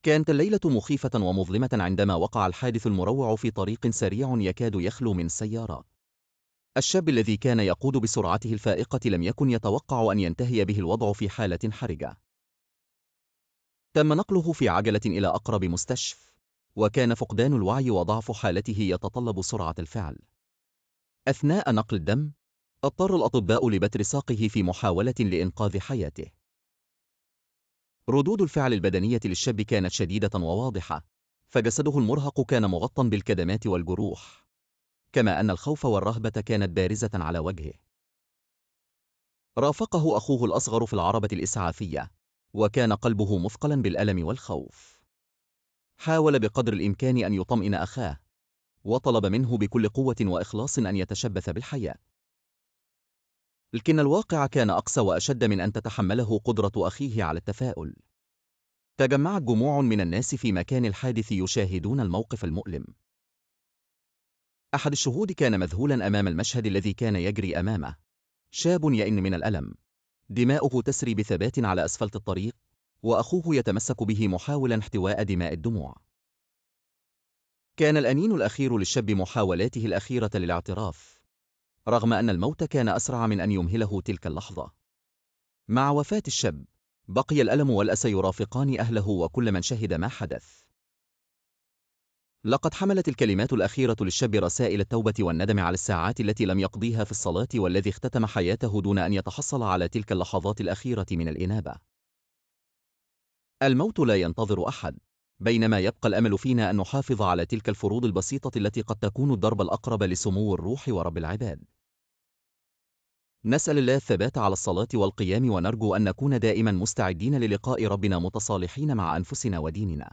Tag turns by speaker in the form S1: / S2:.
S1: كانت الليلة مخيفة ومظلمة عندما وقع الحادث المروع في طريق سريع يكاد يخلو من سيارات. الشاب الذي كان يقود بسرعته الفائقة لم يكن يتوقع أن ينتهي به الوضع في حالة حرجة. تم نقله في عجلة إلى أقرب مستشفى، وكان فقدان الوعي وضعف حالته يتطلب سرعة الفعل. أثناء نقل الدم، اضطر الأطباء لبتر ساقه في محاولة لإنقاذ حياته. ردود الفعل البدنية للشاب كانت شديدة وواضحة، فجسده المرهق كان مغطى بالكدمات والجروح، كما أن الخوف والرهبة كانت بارزة على وجهه. رافقه أخوه الأصغر في العربة الإسعافية، وكان قلبه مثقلا بالألم والخوف. حاول بقدر الإمكان أن يطمئن أخاه، وطلب منه بكل قوة وإخلاص أن يتشبث بالحياة. لكن الواقع كان أقسى وأشد من أن تتحمله قدرة أخيه على التفاؤل. تجمعت جموع من الناس في مكان الحادث يشاهدون الموقف المؤلم. أحد الشهود كان مذهولا أمام المشهد الذي كان يجري أمامه. شاب يئن من الألم، دماؤه تسري بثبات على أسفلت الطريق، وأخوه يتمسك به محاولا احتواء دماء الدموع. كان الأنين الأخير للشاب محاولاته الأخيرة للاعتراف، رغم أن الموت كان أسرع من أن يمهله تلك اللحظة. مع وفاة الشاب، بقي الألم والأسى يرافقان أهله وكل من شهد ما حدث. لقد حملت الكلمات الأخيرة للشاب رسائل التوبة والندم على الساعات التي لم يقضيها في الصلاة والذي اختتم حياته دون أن يتحصل على تلك اللحظات الأخيرة من الإنابة. الموت لا ينتظر أحد، بينما يبقى الأمل فينا أن نحافظ على تلك الفروض البسيطة التي قد تكون الدرب الأقرب لسمو الروح ورب العباد. نسأل الله الثبات على الصلاة والقيام، ونرجو أن نكون دائما مستعدين للقاء ربنا متصالحين مع أنفسنا وديننا.